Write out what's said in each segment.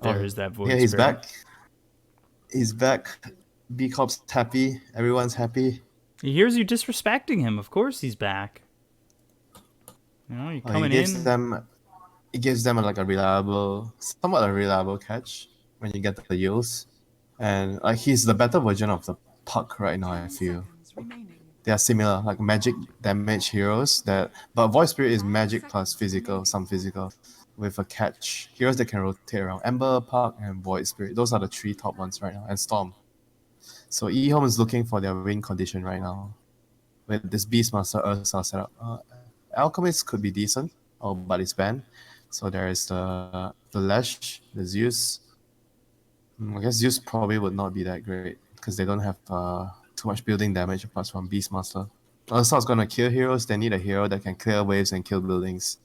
there is that Yeah, void he's spirit. back. He's back. Bkop's happy. Everyone's happy. He hears you disrespecting him. Of course he's back. You know, you're He coming gives in. them, like a reliable, somewhat a reliable catch when you get the use, and like he's the better version of the Puck right now. I feel they are similar, like magic damage heroes but Void Spirit is magic plus physical, some physical, with a catch. Heroes that can rotate around Ember, Puck, and Void Spirit. Those are the three top ones right now, and Storm. So EHOME is looking for their win condition right now with this Beastmaster Ursa setup. Alchemist could be decent, but it's banned. So there is the Lash, the Zeus. I guess Zeus probably would not be that great because they don't have too much building damage apart from Beastmaster. Ursa's gonna kill heroes. They need a hero that can clear waves and kill buildings.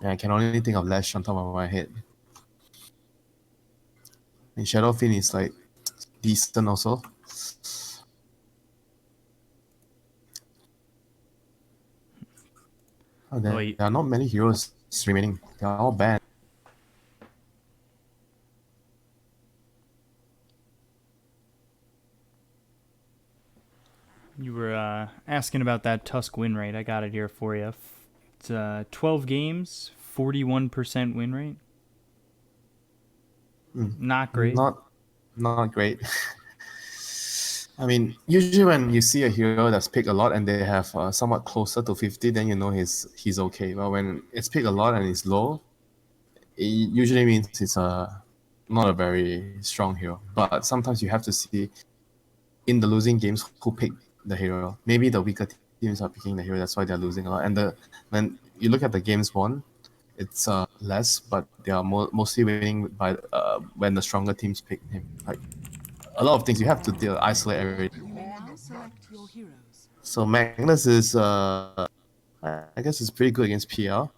And I can only think of Lash on top of my head. And Shadowfiend is like decent also. There are not many heroes remaining. They are all banned. You were asking about that Tusk win rate. I got it here for you. It's 12 games, 41% win rate. Not great. Not great. I mean, usually when you see a hero that's picked a lot and they have somewhat closer to 50, then you know he's okay. But when it's picked a lot and it's low, it usually means it's not a very strong hero. But sometimes you have to see in the losing games who picked the hero. Maybe the weaker teams are picking the hero, that's why they're losing a lot. And when you look at the games won, it's less, but they are mostly winning by when the stronger teams pick him. Like a lot of things you have to isolate everything. So Magnus is I guess it's pretty good against PL.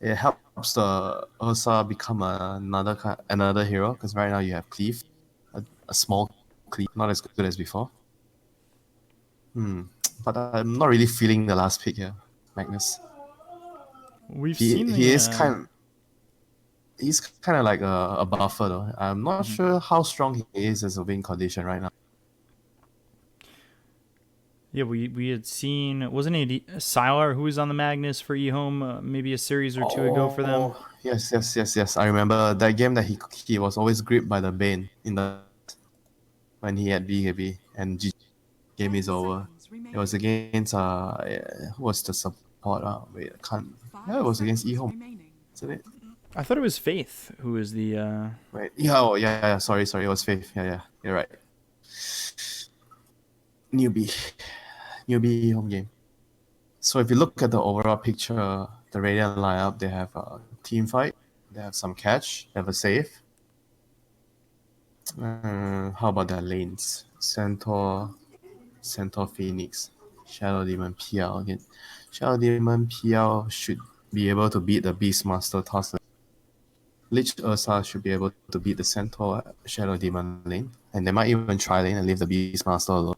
It helps the Ursa become another hero because right now you have Cleave, a small Cleave, not as good as before. But I'm not really feeling the last pick here, Magnus. He is he's kind of like a buffer though. I'm not sure how strong he is as a win condition right now. Yeah, we had seen, wasn't it Sylar who was on the Magnus for eHome maybe a series or two ago for them? Yes. I remember that game that he was always gripped by the Bane when he had Bkop and game is over. It was against who was the support? Wait, I can't. Yeah, it was against eHome, isn't it? I thought it was Faith who was the. Wait, yeah. Sorry. It was Faith. Yeah. You're right. Newbie home game. So if you look at the overall picture, the Radiant lineup, they have a team fight, they have some catch, they have a save. How about their lanes? Centaur Phoenix, Shadow Demon PL again. Shadow Demon PL should be able to beat the Beastmaster toss lane. Lich Ursa should be able to beat the Centaur Shadow Demon lane, and they might even try lane and leave the Beastmaster alone.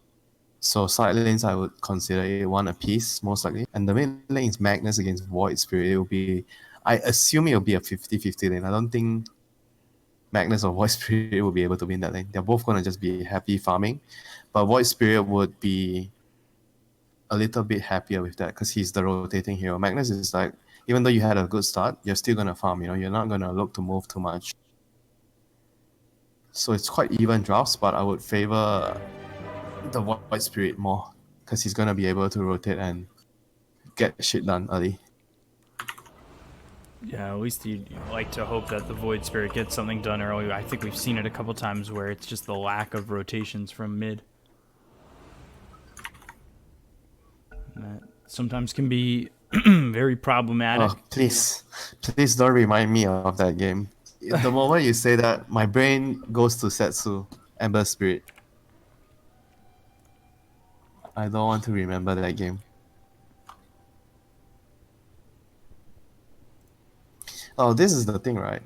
So side lanes, I would consider it one apiece, most likely. And the main lane is Magnus against Void Spirit. It will be, I assume it will be a 50-50 lane. I don't think Magnus or Void Spirit will be able to win that lane. They're both going to just be happy farming. But Void Spirit would be a little bit happier with that because he's the rotating hero. Magnus is like, even though you had a good start, you're still going to farm, you're not going to look to move too much. So it's quite even drafts, but I would favor the Void Spirit more because he's going to be able to rotate and get shit done early. Yeah, at least you'd like to hope that the Void Spirit gets something done early. I think we've seen it a couple times where it's just the lack of rotations from mid. That sometimes can be very problematic. Oh, please don't remind me of that game. The moment you say that, my brain goes to Setsu, Ember Spirit. I don't want to remember that game. Oh, this is the thing, right?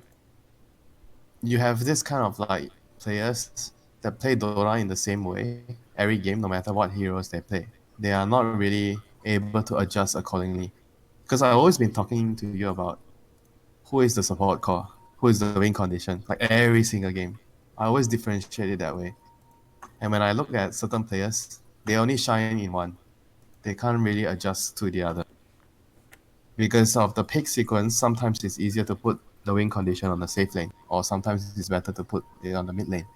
You have this kind of like players that play Dota in the same way every game, no matter what heroes they play. They are not really able to adjust accordingly. Because I've always been talking to you about who is the support core. who is the win condition, like every single game. I always differentiate it that way. And when I look at certain players, they only shine in one. They can't really adjust to the other. Because of the pick sequence, sometimes it's easier to put the win condition on the safe lane, or sometimes it's better to put it on the mid lane.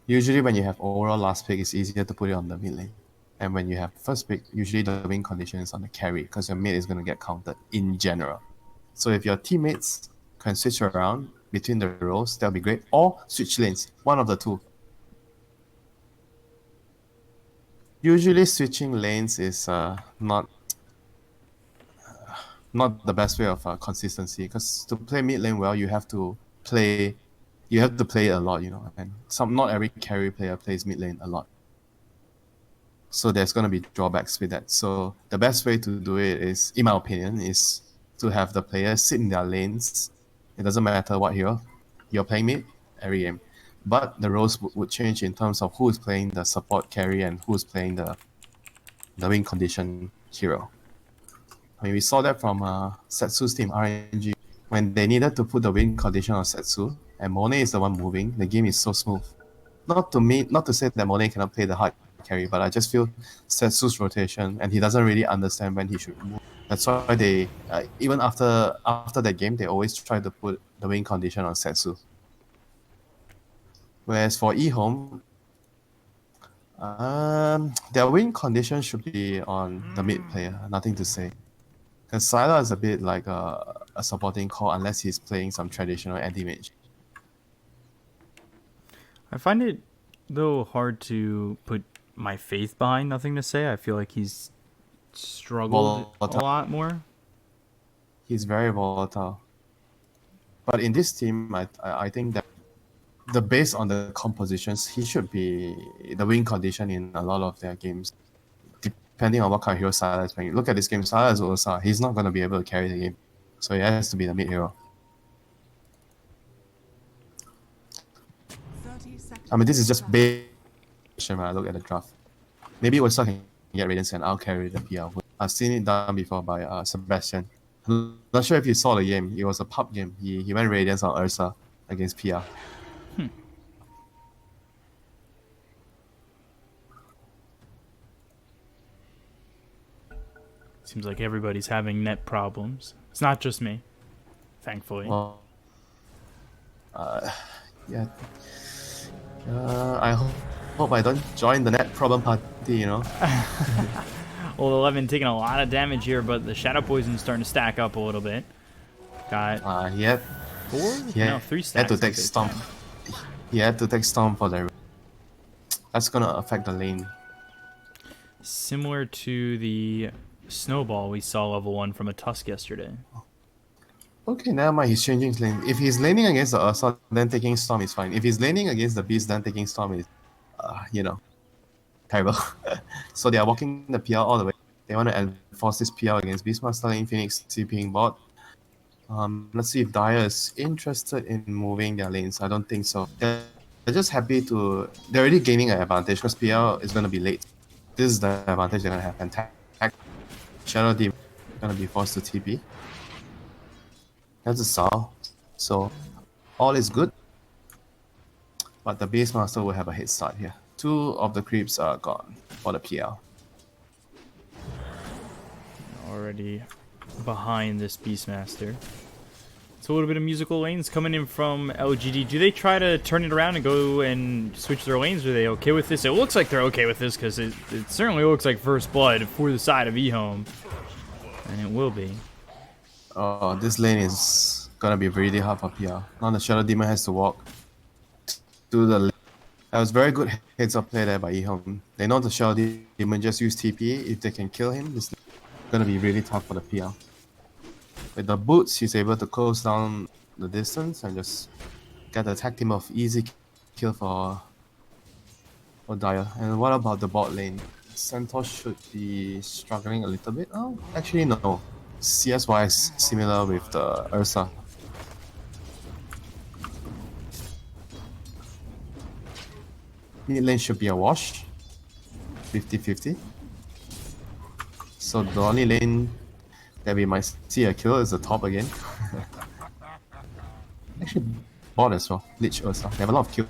Usually when you have overall last pick, it's easier to put it on the mid lane. And when you have first pick, usually the win condition is on the carry, because your mid is going to get counted in general. So if your teammates can switch around between the roles, that'll be great. Or switch lanes, one of the two. Usually switching lanes is not the best way of consistency, because to play mid lane well, you have to play it a lot, and not every carry player plays mid lane a lot. So there's going to be drawbacks with that. So the best way to do it is, in my opinion, is to have the players sit in their lanes. It doesn't matter what hero you're playing mid every game, but the roles would change in terms of who is playing the support carry and who is playing the win condition hero. I mean, we saw that from Setsu's team, RNG. When they needed to put the win condition on Setsu, and Monet is the one moving, the game is so smooth. Not to say that Monet cannot play the hard carry, but I just feel Setsu's rotation, and he doesn't really understand when he should move. That's why they, even after that game, they always try to put the win condition on Setsu. Whereas for EHOME, their win condition should be on the mid player, nothing to say. Because Sylar is a bit like a supporting core unless he's playing some traditional anti-mage. I find it, though, hard to put my faith behind Nothing to Say. I feel like he's struggled a lot more. He's very volatile. But in this team, I think that based on the compositions, he should be the win condition in a lot of their games, depending on what kind of hero Sylar is playing. Look at this game, Sylar is Ursa. He's not going to be able to carry the game. So he has to be the mid hero. I mean, this is just based when I look at the draft. Maybe Ursa can get Radiance and I'll carry the PR. I've seen it done before by Sebastian. I'm not sure if you saw the game. It was a pub game. He went Radiance on Ursa against PR. Seems like everybody's having net problems. It's not just me, thankfully. Well, yeah. I hope I don't join the net problem party, Well, 11 taking a lot of damage here, but the Shadow Poison's starting to stack up a little bit. Got four? No, 3 stacks. He had to take Stomp. He had to take Stomp for the... That's gonna affect the lane. Similar to the Snowball we saw level 1 from a Tusk yesterday. Okay, never mind, he's changing his lane. If he's laning against the Ursa, then taking Storm is fine. If he's laning against the Beast, then taking Storm is, terrible. So they are walking the PR all the way. They want to enforce this PR against Beastmaster lane, Phoenix CPing bot. Let's see if Dire is interested in moving their lanes. I don't think so. They're just happy to... They're already gaining an advantage because PR is going to be late. This is the advantage they're going to have. And tag Shadow Demon is going to be forced to TP. That's a Sao. So, all is good. But the Beastmaster will have a head start here. 2 of the creeps are gone for the PR. Already behind this Beastmaster. It's a little bit of musical lanes coming in from LGD. Do they try to turn it around and go and switch their lanes? Are they okay with this? It looks like they're okay with this because it certainly looks like first blood for the side of EHOME. And it will be. Oh, this lane is gonna be really hard for PR. Now the Shadow Demon has to walk to the lane. That was very good heads up play there by EHOME. They know the Shadow Demon just use TP. If they can kill him, it's gonna be really tough for the PR. With the boots, he's able to close down the distance and just get the attack team of easy kill for Dire. And what about the bot lane? Centaur should be struggling a little bit. Oh, actually no. CS-wise, similar with the Ursa. Mid lane should be a wash. 50-50. So the only lane that we might see a kill is the top again. Actually, bot as well. Lich Ursa. They have a lot of kills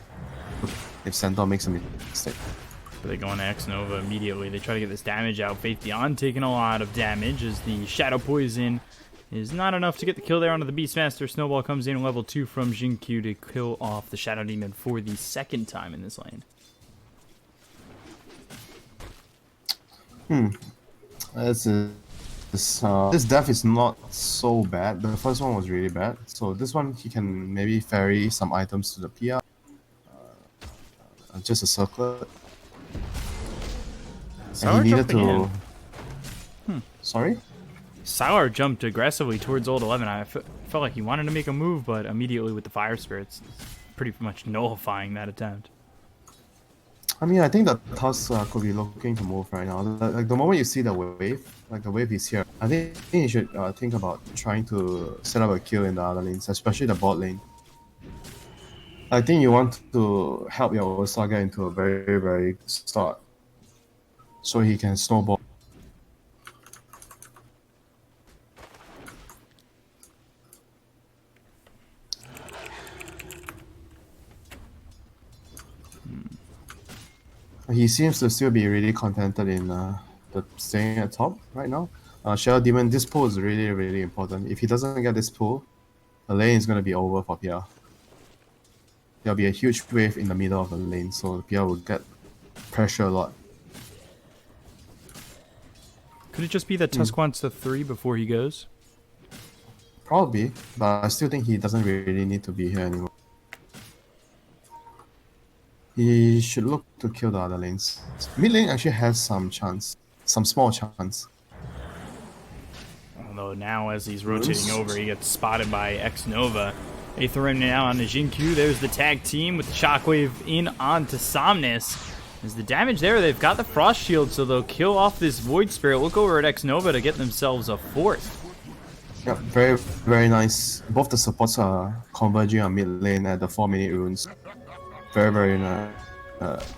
if Centaur makes a mistake. But they go on to X Nova immediately. They try to get this damage out. Faith Beyond taking a lot of damage as the Shadow Poison is not enough to get the kill there onto the Beastmaster. Snowball comes in level 2 from Jinkyu to kill off the Shadow Demon for the second time in this lane. This death is not so bad. The first one was really bad. So this one, he can maybe ferry some items to the PR. Just a circlet. And he needed to... Sorry? Sylar jumped aggressively towards Old 11. I felt like he wanted to make a move, but immediately with the Fire Spirits, pretty much nullifying that attempt. I mean, I think that Tusk could be looking to move right now. Like the moment you see the wave, like the wave is here, I think you should think about trying to set up a kill in the other lanes, especially the bot lane. I think you want to help your Ursa get into a very, very good start, so he can snowball. He seems to still be really contented in the staying at top right now. Shadow Demon, this pull is really, really important. If he doesn't get this pull, the lane is going to be over for PR. There'll be a huge wave in the middle of the lane, so PR will get pressure a lot. Could it just be that Tusk wants the 3 before he goes? Probably, but I still think he doesn't really need to be here anymore. He should look to kill the other lanes. Mid lane actually has some chance, some small chance. Although now as he's rotating over, he gets spotted by X Nova. Aether Rim now on the Jinkyu. There's the tag team with the Shockwave in onto Somnus. There's the damage there. They've got the Frost Shield, so they'll kill off this Void Spirit. Look over at X Nova to get themselves a 4th. Yeah, very, very nice. Both the supports are converging on mid lane at the 4-minute runes. Very, very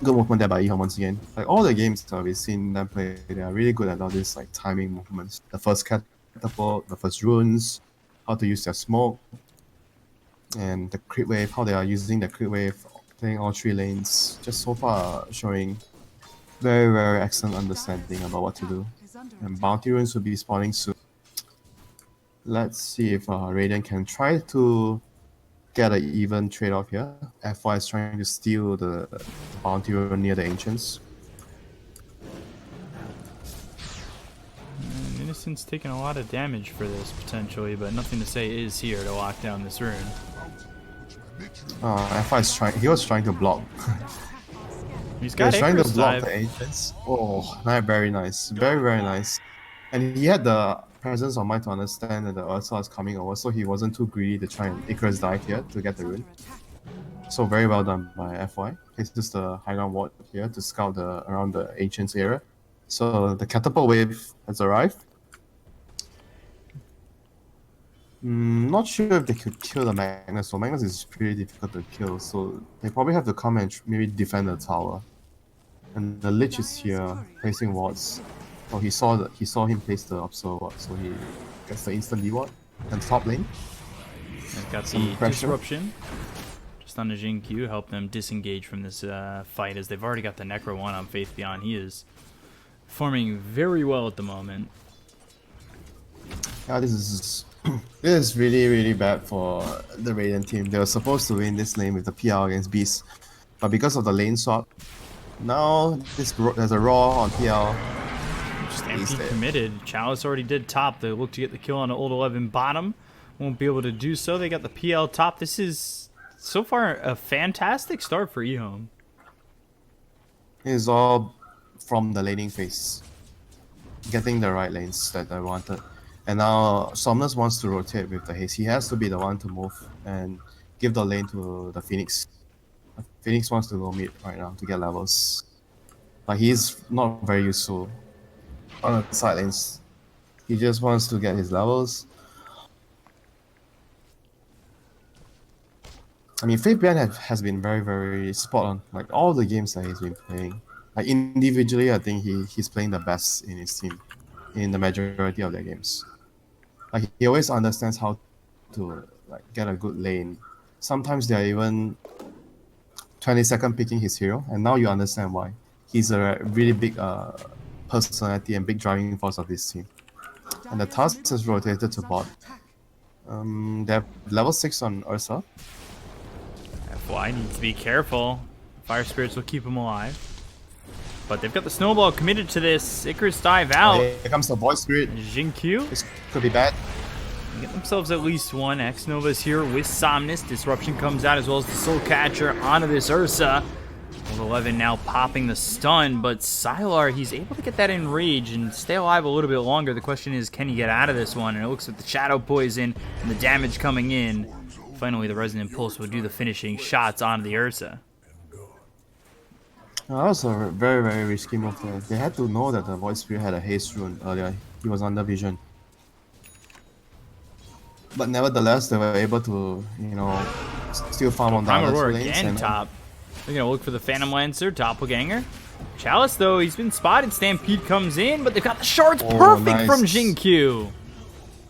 good movement there by EHOME once again. Like all the games that we've seen them play, they are really good at all these like timing movements. The first catapult, the first runes, how to use their smoke, and the crit wave, how they are using the crit wave, playing all 3 lanes. Just so far showing very, very excellent understanding about what to do. And bounty runes will be spawning soon. Let's see if Radiant can try to get an even trade-off here. FY is trying to steal the bounty rune near the Ancients. And Innocent's taking a lot of damage for this, potentially, but nothing to say is here to lock down this rune. FY is trying. He was trying to block. He's got trying to Icarus block dive. the Ancients. Oh, very nice. Very, very nice. And he had the presence of mind to understand that the Ursa is coming over, so he wasn't too greedy to try and Icarus dive here to get the rune. So very well done by FY. It's just the high ground ward here to scout around the Ancients area. So the catapult wave has arrived. Not sure if they could kill the Magnus. So Magnus is pretty difficult to kill, so they probably have to come and maybe defend the tower. And the Lich is here placing wards. Oh, he saw him place the observer ward, so he gets the instant D ward. And top lane. They've got Some the pressure. disruption just on the Jinkyu, help them disengage from this fight, as they've already got the Necro 1 on Faith Beyond. He is performing very well at the moment. Yeah, this is really, really bad for the Radiant team. They were supposed to win this lane with the PL against Beast, but because of the lane swap, now there's a Raw on PL. Just MP committed. Chalice already did top. They look to get the kill on the Old 11 bottom. Won't be able to do so. They got the PL top. This is, so far, a fantastic start for EHOME. It is all from the laning phase. Getting the right lanes that I wanted. And now Somnus wants to rotate with the haste. He has to be the one to move and give the lane to the Phoenix. Phoenix wants to go mid right now to get levels. But he's not very useful on the side lanes. He just wants to get his levels. I mean, Faith Beyond has been very, very spot on. Like all the games that he's been playing. Like individually, I think he's playing the best in his team in the majority of their games. Like he always understands how to like get a good lane sometimes they're even 20-second picking his hero, and now you understand why. He's a really big personality and big driving force of this team. And the task is rotated to bot. They have level 6 on Ursa. FY needs to be careful. Fire Spirits will keep him alive. But they've got the Snowball committed to this. Icarus dive out. Here comes the Void Spirit. Jinq. This could be bad. They get themselves at least one. X-Nova's here with Somnus. Disruption comes out as well as the Soul Catcher onto this Ursa. With 11 now popping the stun, but Sylar, he's able to get that enrage and stay alive a little bit longer. The question is, can he get out of this one? And it looks like the Shadow Poison and the damage coming in. Finally, the Resonant Pulse will do the finishing shots onto the Ursa. That was a very, very risky move there. They had to know that the Void Spirit had a haste rune earlier. He was under vision. But nevertheless, they were able to, you know, still farm on the Primal other Roar lanes. again And, top. They're going to look for the Phantom Lancer, Doppelganger. Chalice, though, he's been spotted. Stampede comes in, but they've got the shards perfect nice. from Jinq.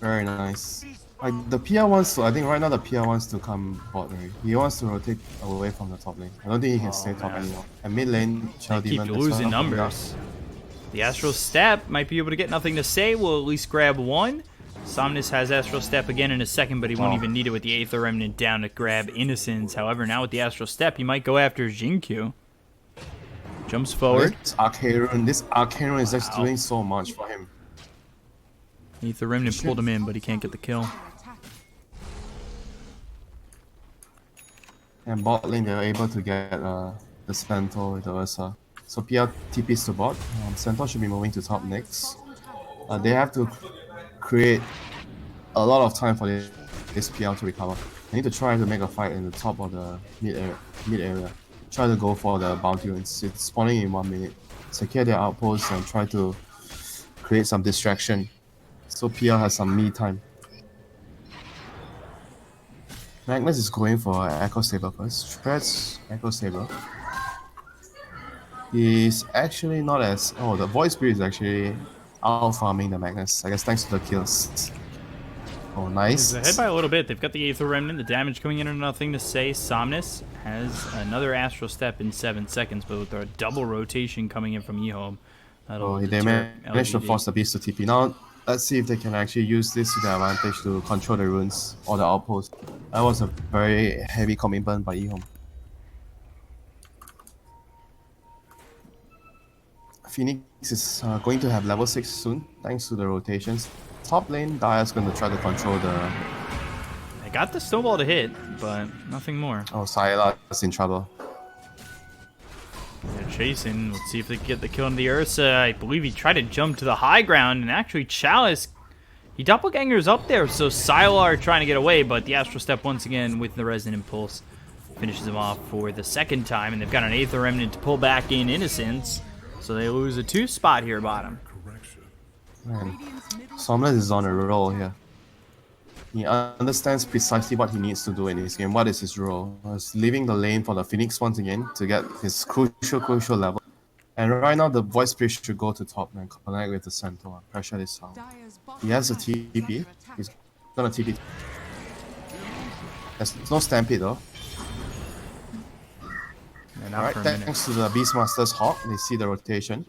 Very nice. Like, the PR wants to, I think right now the PR wants to come bot lane. He wants to rotate away from the top lane. I don't think he can stay top anymore. And mid lane, Shell They keep Demon. losing numbers. The Astral Step might be able to get nothing to say. We'll at least grab one. Somnus has Astral Step again in a second, but he won't even need it with the Aether Remnant down to grab Innocence. However, now with the Astral Step, he might go after Jinq. Jumps forward. This Arcane Rune is just doing so much for him. Aether Remnant pulled him in, but he can't get the kill. And bot lane, they were able to get the Centaur with the Ursa. So PR TPs to bot. Centaur should be moving to top next. They have to create a lot of time for this PR to recover. They need to try to make a fight in the top of the mid area. Try to go for the bounty runes. It's spawning in 1 minute. Secure their outposts and try to create some distraction. So PR has some me time. Magnus is going for Echo Saber first. Treads Echo Saber. He's actually not as... Oh, the Void Spirit is actually out-farming the Magnus. I guess thanks to the kills. Oh, nice. He's ahead by a little bit. They've got the Aether Remnant. The damage coming in and nothing to say. Somnus has another Astral Step in 7 seconds, but with a double rotation coming in from EHOME. Oh, they managed to force the beast to TP. Now, let's see if they can actually use this to their advantage to control the runes or the outpost. That was a very heavy commitment by EHOME. Phoenix is going to have level 6 soon, thanks to the rotations. Top lane, Dire's going to try to control the... They got the Snowball to hit, but nothing more. Oh, Sylar is in trouble. They're chasing. Let's see if they can get the kill on the Ursa. I believe he tried to jump to the high ground, and actually Chalice, he doppelgangers up there, so Sylar trying to get away, but the Astral Step once again with the Resonant Pulse finishes him off for the second time, and they've got an Aether Remnant to pull back in Innocence, so they lose a 2 spot here bottom. Man, Somnus is on a roll here. He understands precisely what he needs to do in this game. What is his role? He's leaving the lane for the Phoenix once again to get his crucial level. And right now the Void Spirit should go to top and connect with the Centaur. Pressure this out. He has a TP. He's gonna TP. There's no Stampede though. Alright, thanks to the Beastmaster's Hawk, they see the rotation.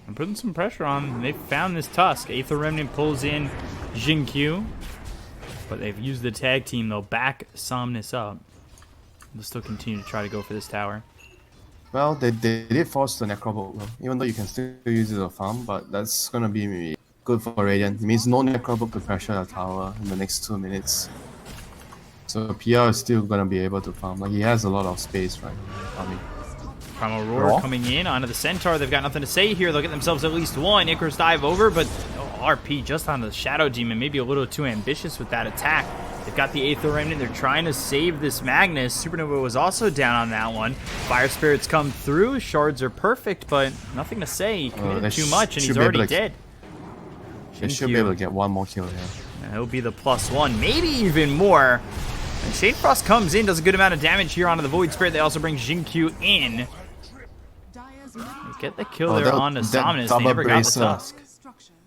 I'm putting some pressure on them. They've found this Tusk. Aether Remnant pulls in Jinq, but they've used the tag team. They'll back Somnus up. They'll still continue to try to go for this tower. Well, they did force the Necrobolt though, even though you can still use it to farm, but that's gonna be good for Radiant. It means no Necrobolt to pressure the tower in the next 2 minutes. So PR is still gonna be able to farm. Like, he has a lot of space right now. I mean, Primal Roar coming in onto the Centaur. They've got nothing to say here. They'll get themselves at least one. Icarus dive over, but RP just onto the Shadow Demon. Maybe a little too ambitious with that attack. They've got the Aether Remnant. They're trying to save this Magnus. Supernova was also down on that one. Fire Spirits come through. Shards are perfect, but nothing to say. He committed too much, and he's already dead. They should be able to get one more kill here. It'll be the +1, maybe even more. And Shade Frost comes in, does a good amount of damage here onto the Void Spirit. They also bring Jinq in. Get the kill Oh, there that- on the that Somnus. They double never got the bracer. Tusk.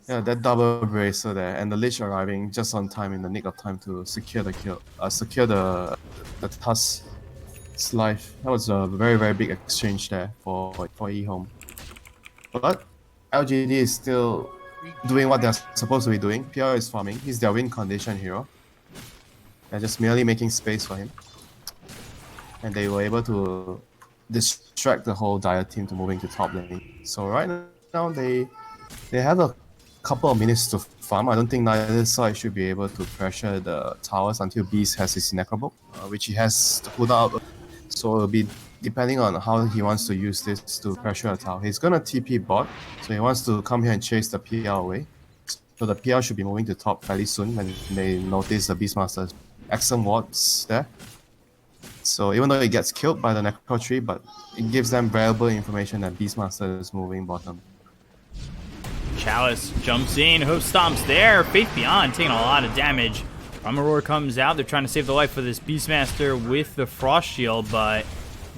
Yeah, that double bracer there, and the Lich arriving just on time in the nick of time to secure the kill, secure the Tusk's life. That was a very very big exchange there for EHOME. But LGD is still doing what they're supposed to be doing. PR is farming. He's their win condition hero. They're just merely making space for him, and they were able to distract the whole Dire team to moving to top lane. So right now they have a couple of minutes to farm. I don't think neither side should be able to pressure the towers until Beast has his Necrobook, which he has to put out. So it'll be depending on how he wants to use this to pressure a tower. He's gonna TP bot, so he wants to come here and chase the PL away. So the PL should be moving to top fairly soon when they notice the Beastmaster's excellent wards there. So even though it gets killed by the Necro tree, but it gives them valuable information that Beastmaster is moving bottom. Chalice jumps in, hoof stomps there. Faith Beyond taking a lot of damage. Roar comes out. They're trying to save the life of this Beastmaster with the Frost Shield, but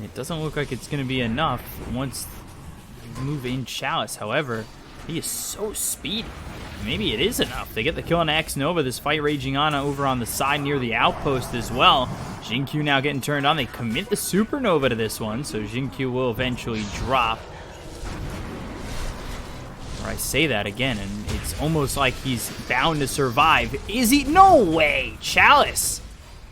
it doesn't look like it's going to be enough once they move in Chalice. However, he is so speedy. Maybe it is enough. They get the kill on X Nova. This fight raging on over on the side near the outpost as well. Jinkyu now getting turned on. They commit the Supernova to this one, so Jinkyu will eventually drop. Or I say that again, and it's almost like he's bound to survive. Is he? No way! Chalice!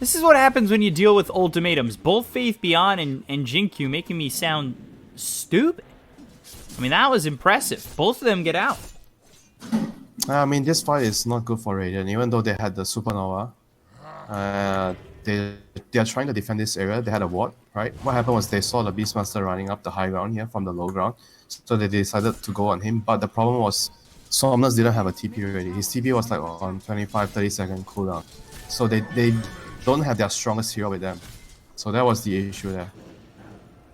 This is what happens when you deal with ultimatums. Both Faith Beyond and Jinkyu making me sound stupid. I mean, that was impressive. Both of them get out. I mean, this fight is not good for Radiant, even though they had the Supernova. They are trying to defend this area. They had a ward, right? What happened was they saw the Beastmaster running up the high ground here from the low ground, so they decided to go on him. But the problem was, Somnus didn't have a TP ready. His TP was like on 25-30 second cooldown, so they don't have their strongest hero with them. So that was the issue there.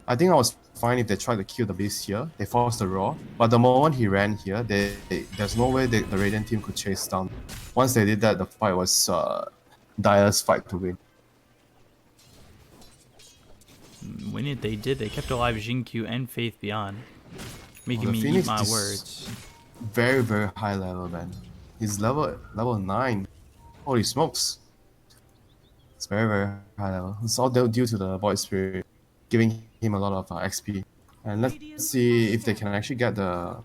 I think I was fine if they tried to kill the beast here. They forced the Raw, but the moment he ran here, there's no way the Radiant team could chase down. Once they did that, the fight was Dire's fight to win. When they did, they kept alive Jinkyu and Faith Beyond. Making me eat Phoenix my is words. Very, very high level, man. He's level 9. Holy smokes. It's very, very high level. It's all due to the Void Spirit giving him a lot of XP. And let's see if they can actually get the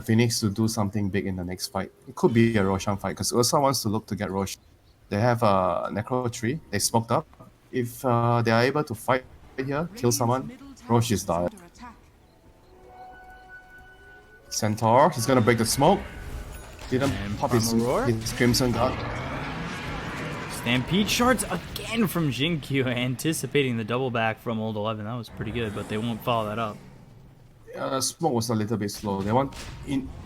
Phoenix to do something big in the next fight. It could be a Roshan fight, because Ursa wants to look to get Roshan. They have a Necro tree. They smoked up. If they are able to fight here, kill someone, Rosh is died. Centaur, he's gonna break the smoke. Didn't pop his Crimson Guard. Stampede shards again from Jinkyu, anticipating the double back from Old 11. That was pretty good, but they won't follow that up. The smoke was a little bit slow.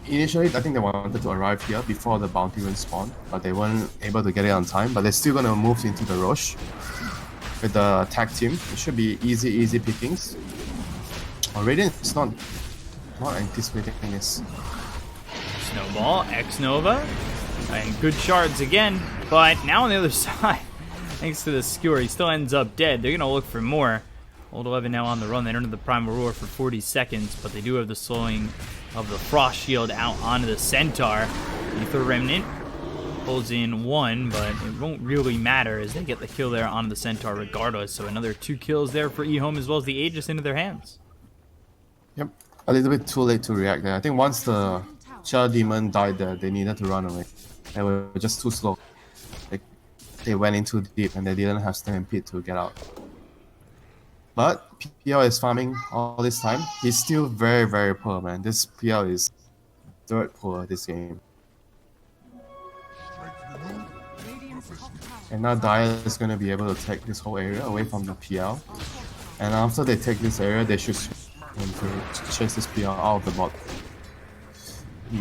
Initially, I think they wanted to arrive here before the bounty will spawn, but they weren't able to get it on time. But they're still gonna move into the Rosh with the tag team. It should be easy pickings. Radiant is not anticipating this. Snowball, X Nova, and good shards again. But now on the other side, thanks to the skewer, he still ends up dead. They're gonna look for more. Old 11 now on the run. They don't have the Primal Roar for 40 seconds, but they do have the slowing of the Frost Shield out onto the Centaur. Ether Remnant pulls in 1, but it won't really matter as they get the kill there on the Centaur regardless. So another 2 kills there for EHOME as well as the Aegis into their hands. Yep, a little bit too late to react there. I think once the Shadow Demon died there, they needed to run away. They were just too slow. They went in too deep and they didn't have Stampede to get out. But PL is farming all this time. He's still very, very poor, man. This PL is third poor this game. And now Dire is going to be able to take this whole area away from the PL. And after they take this area, they should chase this PL out of the bot.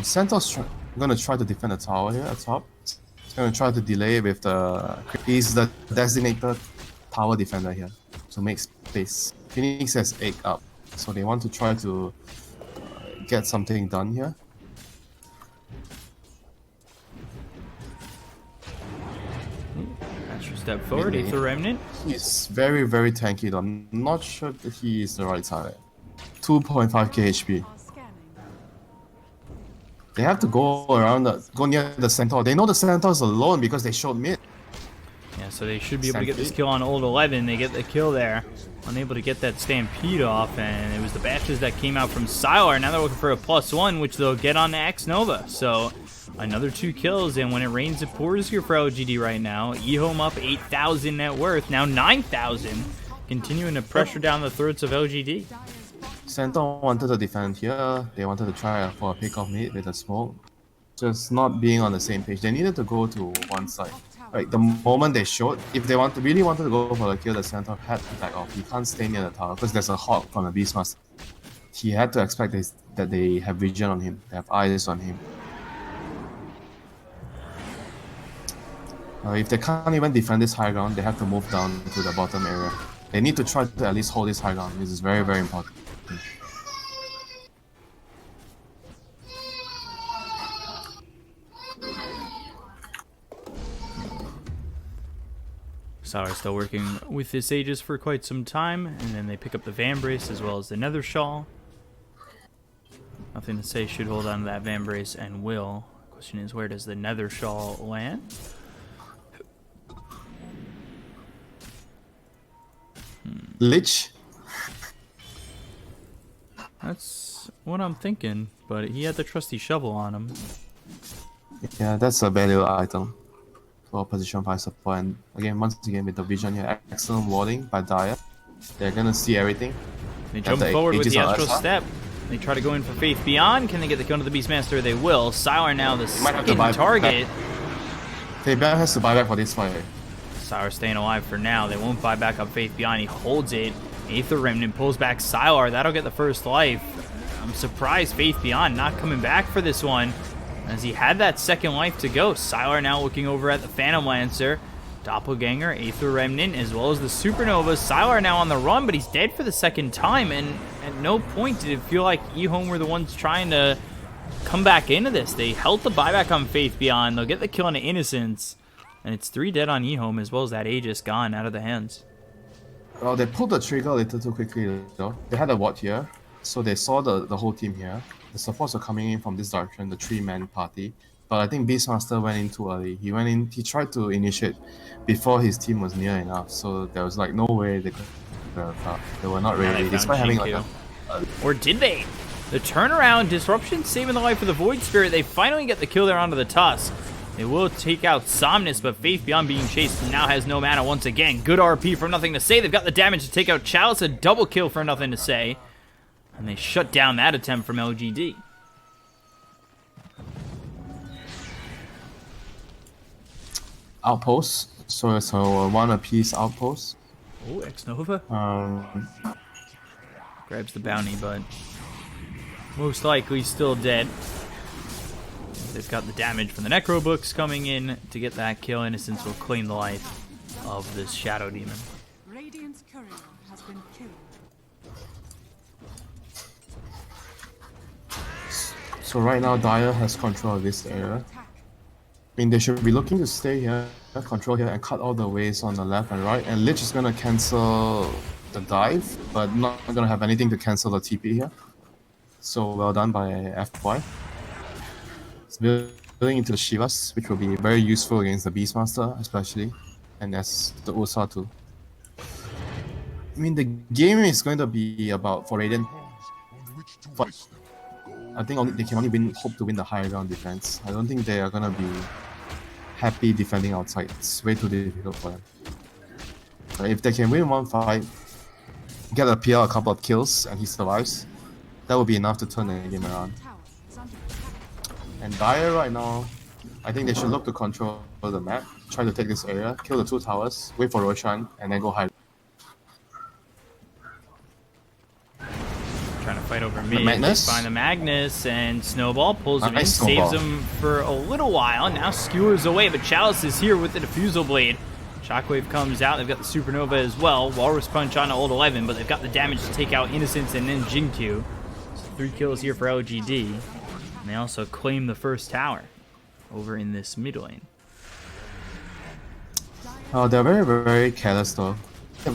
Centaur's going to try to defend the tower here at top. He's going to try to delay with the... He's the designated tower defender here. To make space. Phoenix has 8 up, so they want to try to get something done here. Extra step forward, Ether Remnant. He's very, very tanky though. I'm not sure that he is the right target. 2.5k HP. They have to go around, go near the centaur. They know the centaur is alone because they showed mid. Yeah, so they should be able to get this kill on Old 11. They get the kill there. Unable to get that Stampede off, and it was the bashes that came out from Sylar. Now they're looking for a +1, which they'll get on X Nova. So another 2 kills, and when it rains, it pours here for LGD right now. EHOME up 8,000 net worth, now 9,000. Continuing to pressure down the throats of LGD. Centaur wanted to defend here. They wanted to try for a pick-off mid with a smoke. Just not being on the same page. They needed to go to one side. Like the moment they showed, if they really wanted to go for the kill, the Centaur had to back off. He can't stay near the tower because there's a hawk from the Beastmaster. He had to expect that they have vision on him. They have eyes on him. If they can't even defend this high ground, they have to move down to the bottom area. They need to try to at least hold this high ground. This is very, very important. Sylar still working with this Aegis for quite some time, and then they pick up the Vambrace as well as the Nether Shawl. Nothing to say, should hold on to that Vambrace and will. Question is, where does the Nether Shawl land? Lich? That's what I'm thinking, but he had the trusty shovel on him. Yeah, that's a value item for position 5 support. And again, once again with the vision here, excellent warding by Dire. They're gonna see everything. They jump forward with the Astral Step. They try to go in for Faith Beyond. Can they get the kill to the Beastmaster? They will. Sylar now the second target. Fabian has to buy back for this fight. Sylar staying alive for now. They won't buy back up Faith Beyond. He holds it. Aether Remnant pulls back Sylar. That'll get the first life. I'm surprised Faith Beyond not coming back for this one, as he had that second life to go. Sylar now looking over at the Phantom Lancer. Doppelganger, Aether Remnant, as well as the Supernova. Sylar now on the run, but he's dead for the second time, and at no point did it feel like EHOME were the ones trying to come back into this. They held the buyback on Faith Beyond. They'll get the kill on Innocence, and it's 3 dead on EHOME, as well as that Aegis gone out of the hands. Well, they pulled the trigger a little too quickly though. They had a ward here, so they saw the whole team here. The supports were coming in from this direction, the 3-man party. But I think Beastmaster went in too early. He tried to initiate before his team was near enough, so there was like no way they could they were not ready, despite having like or did they? The turnaround, Disruption saving the life of the Void Spirit. They finally get the kill there onto the Tusk. They will take out Somnus, but Faith Beyond being chased now has no mana once again. Good RP for Nothing to Say. They've got the damage to take out Chalice, a double kill for Nothing to Say. And they shut down that attempt from LGD. Outpost, so it's a 1 apiece outpost. Oh, X-Nova. Grabs the bounty, but most likely still dead. They've got the damage from the Necro Books coming in to get that kill. Innocence will claim the life of this Shadow Demon. Radiant's courier has been killed. So right now Dire has control of this area. I mean, they should be looking to stay here, control here, and cut all the waves on the left and right. And Lich is gonna cancel the dive, but not gonna have anything to cancel the TP here. So well done by FY. It's building into the Shivas, which will be very useful against the Beastmaster, especially, and as the Ursa too. I mean, the game is going to be about for Radiant. I think they can only hope to win the higher ground defense. I don't think they are gonna be happy defending outside. It's way too difficult for them. But if they can win one fight, get a PR, a couple of kills, and he survives, that will be enough to turn the game around. And Dire right now, I think they should look to control the map, try to take this area, kill the 2 towers, wait for Roshan, and then go high. Trying to fight over mid. Find the Magnus, and Snowball pulls him in, saves him for a little while. Now skewers away, but Chalice is here with the Diffusal Blade. Shockwave comes out. They've got the Supernova as well. Walrus Punch on Old 11, but they've got the damage to take out Innocence and then Jinkyu. So 3 kills here for LGD. And they also claim the first tower over in this mid lane. Oh, they're very, very careless though.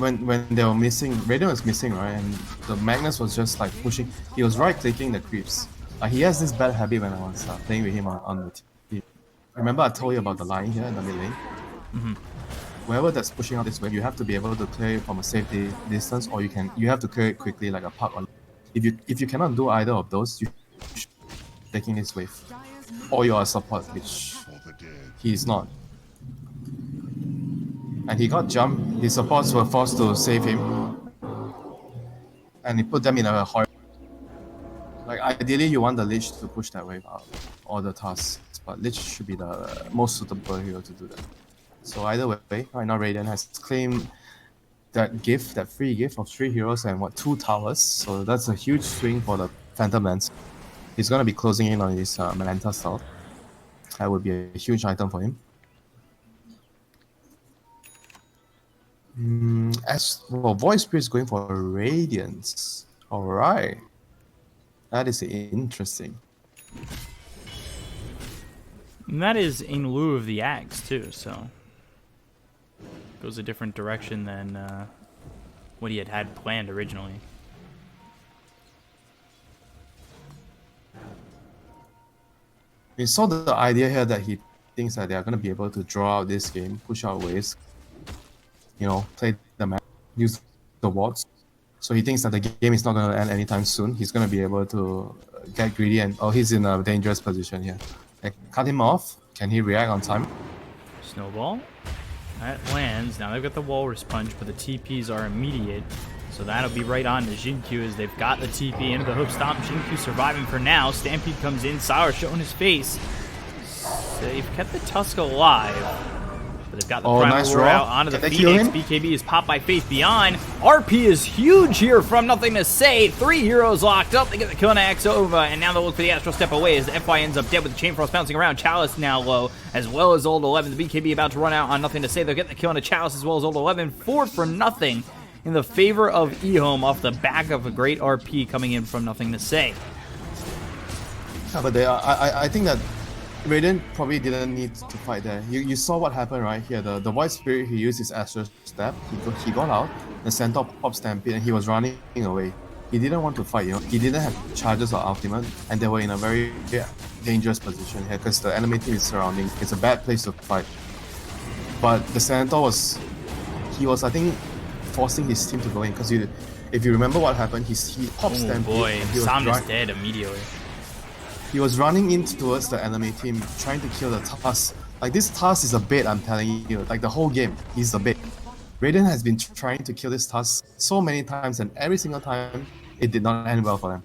when they were missing, Radiant was missing, right? And the Magnus was just like pushing. He was right clicking the creeps. He has this bad habit when I was playing with him on the team. Remember I told you about the line here in the mid lane? Whoever that's pushing out this way, you have to be able to clear it from a safe distance, or you have to clear it quickly like a puck. If you cannot do either of those, you should be taking this wave, or you are a support, which he is not. And he got jumped. His supports were forced to save him, and he put them in a horrible. Like ideally, you want the Lich to push that wave out, or the tasks, but Lich should be the most suitable hero to do that. So either way, right now Radiant has claimed that gift, that free gift of 3 heroes and 2 towers. So that's a huge swing for the Phantom Lance. He's gonna be closing in on his Manta style. That would be a huge item for him. As well, Voice Spirit is going for Radiance. Alright. That is interesting. And that is in lieu of the axe too, so goes a different direction than what he had planned originally. We saw the idea here that he thinks that they are going to be able to draw out this game, push out waves, you know, play the map, use the wards. So he thinks that the game is not going to end anytime soon. He's going to be able to get greedy and he's in a dangerous position here. Like, cut him off. Can he react on time? Snowball. That lands. Now they've got the Walrus Punch, but the TPs are immediate. So that'll be right on to Xingqiu as they've got the TP into the hook stomp. Xingqiu surviving for now. Stampede comes in. Sour showing his face. So they've kept the Tusk alive. But they've got the Primal Roar out onto the Phoenix. BKB is popped by Faith Beyond. RP is huge here from Nothing to Say. 3 heroes locked up. They get the kill on Axova, and now they'll look for the Astral Step away as the FY ends up dead with the Chain Frost bouncing around. Chalice now low, as well as Old 11. The BKB about to run out on Nothing to Say. They'll get the kill on a Chalice as well as Old 11. 4 for nothing in the favor of EHOME off the back of a great RP coming in from Nothing to Say. Yeah, but I think that Radiant probably didn't need to fight there. You saw what happened right here. The Void Spirit, he used his Astral Step. He got out. The Centaur popped Stampede and he was running away. He didn't want to fight, you know. He didn't have charges or ultimate, and they were in a very dangerous position here because the enemy team is surrounding. It's a bad place to fight. But the Centaur was I think, forcing his team to go in because if you remember what happened, he popped Stampede. Oh boy, and he Sam was is dead immediately. He was running in towards the enemy team, trying to kill the Tusk. Like, this Tusk is a bait, I'm telling you. Like, the whole game, he's a bait. Radiant has been trying to kill this Tusk so many times, and every single time, it did not end well for them.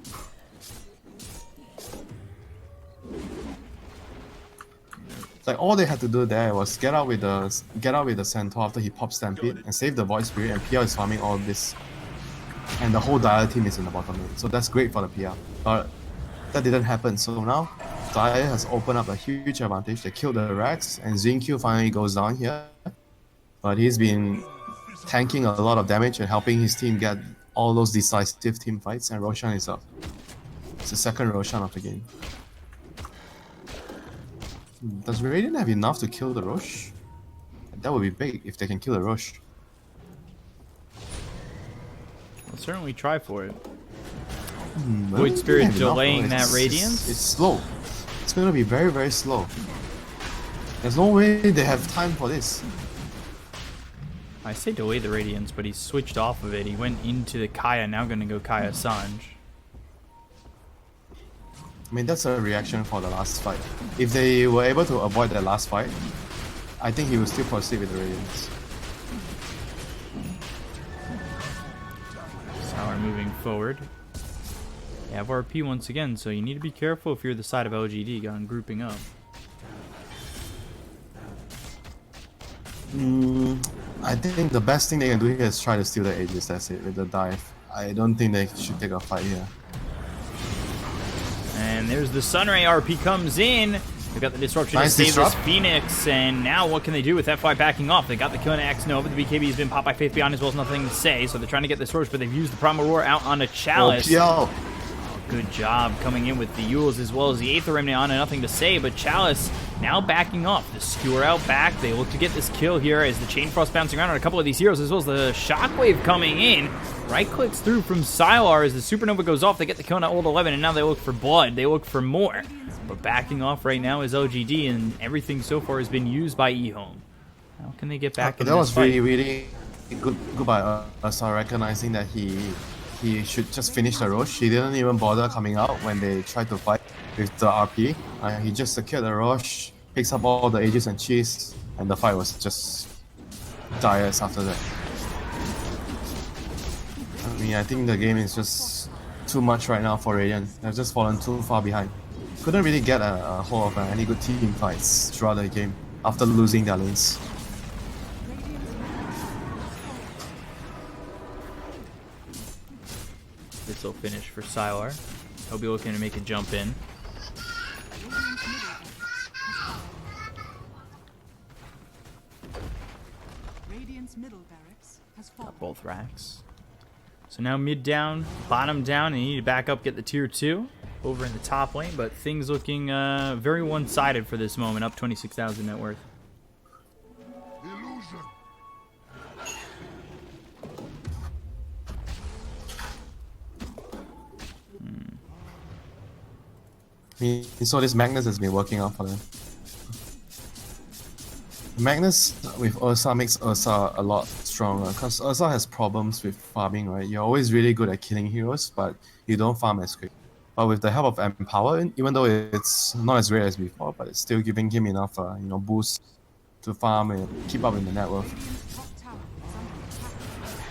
Like, all they had to do there was get out with the Centaur after he popped Stampede and save the Void Spirit, and PR is farming all of this. And the whole Dire team is in the bottom lane, so that's great for the PR. But that didn't happen, so now Dire has opened up a huge advantage. They killed the Rex, and Xingqiu finally goes down here. But he's been tanking a lot of damage and helping his team get all those decisive team fights, and Roshan is up. It's the second Roshan of the game. Does Radiant have enough to kill the Rosh? That would be big if they can kill the Rosh. We'll certainly try for it. Void Spirit delaying that Radiance? It's slow. It's gonna be very, very slow. There's no way they have time for this. I say delay the Radiance, but he switched off of it. He went into the Kaya, now gonna go Kaya Sanj. I mean, that's a reaction for the last fight. If they were able to avoid that last fight, I think he will still proceed with the Radiance. Sour moving forward. You have RP once again, so you need to be careful if you're the side of LGD on grouping up. I think the best thing they can do here is try to steal the Aegis, that's it, with the dive. I don't think they should take a fight here. And there's the Sunray. RP comes in. They've got the disruption to save this Phoenix, and now what can they do with FY backing off? They got the kill on X Nova. The BKB has been popped by Faith Beyond as well as Nothing to Say, so they're trying to get this Roach, but they've used the Primal Roar out on a Chalice. Oh, good job coming in with the Yules as well as the Aether Remnant on and Nothing to Say, but Chalice now backing off. The skewer out back. They look to get this kill here as the Chain Frost bouncing around on a couple of these heroes, as well as the Shockwave coming in. Right clicks through from Sylar as the Supernova goes off. They get the kill on that old 11, and now they look for blood. They look for more. But backing off right now is LGD, and everything so far has been used by EHOME. How can they get back in that this was fight? really good by Ursa, recognizing that he should just finish the Roche. He didn't even bother coming out when they tried to fight with the RP. He just secured the Roche, picks up all the Aegis and Cheese, and the fight was just dire after that. I mean, I think the game is just too much right now for Radiant. They've just fallen too far behind. Couldn't really get a hold of any good team fights throughout the game after losing their lanes. This will finish for Sylar. He'll be looking to make a jump in. Radiant's middle barracks has fallen. Got both racks. So now mid down, bottom down, and you need to back up, get the tier 2 over in the top lane, but things looking very one-sided for this moment, up 26,000 net worth. So this Magnus has been working out for them. Magnus with Ursa makes Ursa a lot stronger because Ursa has problems with farming, right? You're always really good at killing heroes, but you don't farm as quick. But with the help of Empower, even though it's not as rare as before, but it's still giving him enough, boost to farm and keep up in the net worth. Top tower is under attack.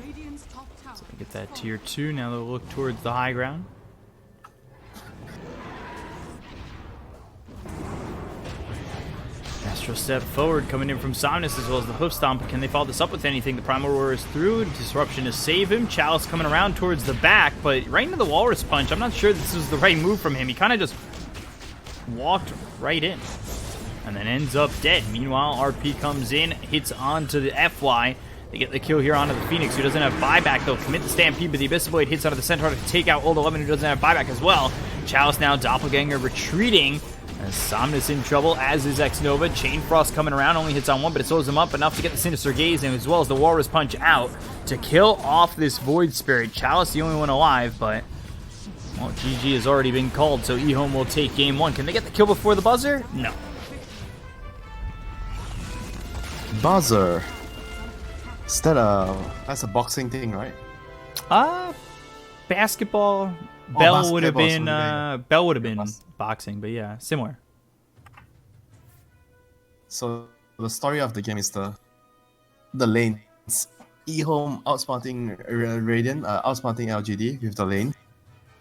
Radiant's top tower. Get that tier 2, now they'll look towards the high ground. Astro step forward, coming in from Somnus as well as the Hoof Stomp. Can they follow this up with anything? The Primal Roar is through. Disruption to save him. Chalice coming around towards the back, but right into the Walrus Punch. I'm not sure this was the right move from him. He kind of just walked right in and then ends up dead. Meanwhile, RP comes in, hits onto the FY. They get the kill here onto the Phoenix, who doesn't have buyback. They'll commit the Stampede, but the Abyssal Blade hits onto the Centaur to take out Old 11, who doesn't have buyback as well. Chalice now Doppelganger retreating. And Somnus in trouble, as is X-Nova. Chain Frost coming around, only hits on one, but it slows him up enough to get the Sinister Gaze, and as well as the Walrus Punch out to kill off this Void Spirit. Chalice the only one alive, but, well, GG has already been called, so EHOME will take game 1. Can they get the kill before the buzzer? No. Buzzer. Is that that's a boxing thing, right? Basketball. Bell would have been basketball. boxing, but yeah, similar. So the story of the game is the lanes. EHOME outsmarting Radiant, outsmarting LGD with the lane,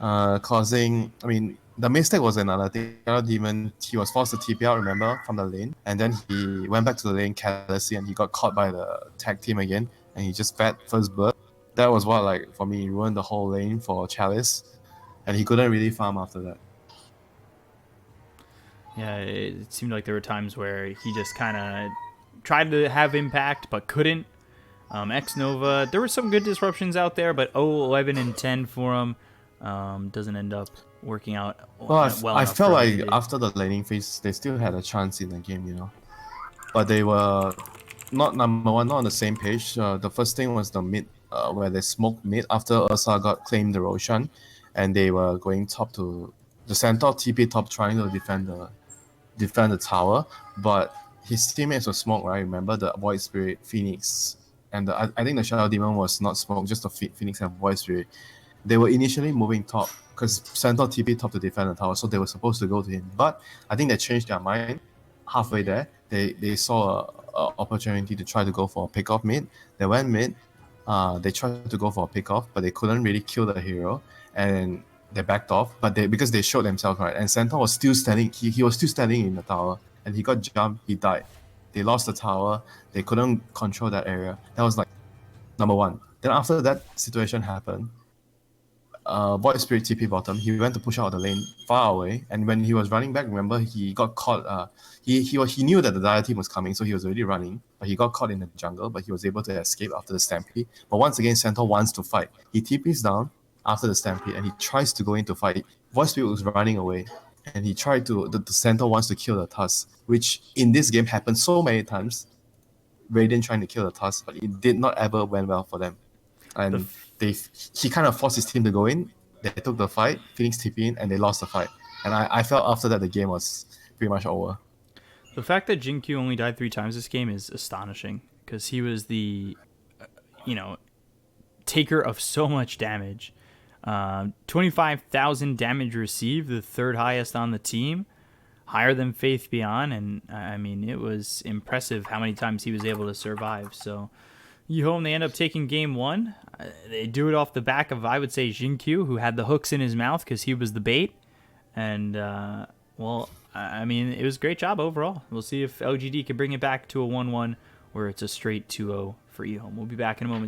causing. I mean, the mistake was another thing. Demon, he was forced to TP out, remember, from the lane, and then he went back to the lane carelessly, and he got caught by the tag team again, and he just fed first blood. That was what, like, for me, ruined the whole lane for Chalice, and he couldn't really farm after that. Yeah, it seemed like there were times where he just kind of tried to have impact, but couldn't. X-Nova, there were some good disruptions out there, but 11 and 10 for him doesn't end up working out well. I enough felt for like LGD. after the laning phase, they still had a chance in the game, but they were not number one, not on the same page. The first thing was the mid, where they smoked mid after Ursa got claimed the Roshan, and they were going top to the Centaur TP top, trying to defend the tower, but his teammates were smoked, right? Remember the Void Spirit, Phoenix, and I think the Shadow Demon was not smoked, just the Phoenix and Void Spirit. They were initially moving top because Centaur TP top to defend the tower, so they were supposed to go to him. But I think they changed their mind halfway there. They saw a opportunity to try to go for a pick off mid. They went mid. They tried to go for a pick off, but they couldn't really kill the hero, and they backed off. But because they showed themselves, right, and Centaur was still standing. He was still standing in the tower, and he got jumped. He died. They lost the tower. They couldn't control that area. That was like number one. Then after that situation happened, Void Spirit TP bottom. He went to push out the lane far away, and when he was running back, remember, he got caught. He knew that the Dire team was coming, so he was already running. But he got caught in the jungle, but he was able to escape after the stampede. But once again, Centaur wants to fight. He TPs down. after the stampede, and he tries to go into fight. Voice Spirit was running away, and he tried to the center wants to kill the Tusk, which in this game happened so many times. Radiant trying to kill the Tusk, but it did not ever went well for them. The And he kind of forced his team to go in. They took the fight, Phoenix TP in, and they lost the fight. And I felt after that the game was pretty much over. The fact that Jinkyu only died 3 times this game is astonishing, because he was the, taker of so much damage. 25,000 damage received, the 3rd highest on the team, higher than Faith Beyond, and I mean, it was impressive how many times he was able to survive. So EHOME, they end up taking game 1. They do it off the back of, I would say, Jinkyu, who had the hooks in his mouth because he was the bait. And, well, I mean, it was a great job overall. We'll see if LGD can bring it back to a 1-1 or it's a straight 2-0 for EHOME. We'll be back in a moment.